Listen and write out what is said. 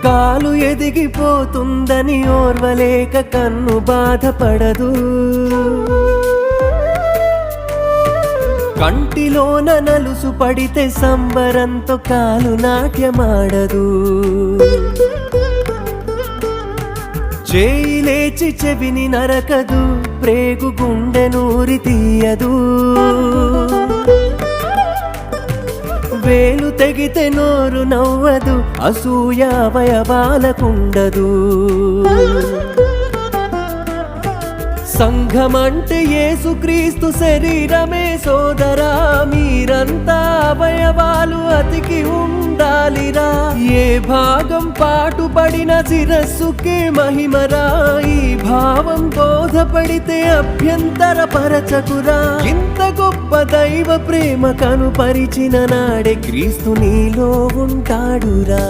కాలు ఎదిగిపోతుందని ఓర్వలేక కన్ను బాధపడదు, కంటిలోన నలుసు పడితే సంబరంతో కాలు నాట్యమాడదు, చేయి లేచి చెవిని నరకదు, ప్రేగు గుండె నూరి తీయదు, వేలు తెగితే నోరు నవ్వదు, అసూయ అవయవాలకుండదు. సంఘమంటే యేసుక్రీస్తు శరీరమే సోదరా, మీరంతా అవయవాలు అతికి ఉండాలిరా. ఏ భాగం పాటుపడిన శిరస్సుకే మహిమరా, ఈ భావం బోధపడితే అభ్యంతర పరచకురా. ఇంత గొప్ప దైవ ప్రేమ కనుపరిచిన నాడే క్రీస్తు నీలో ఉంటాడురా.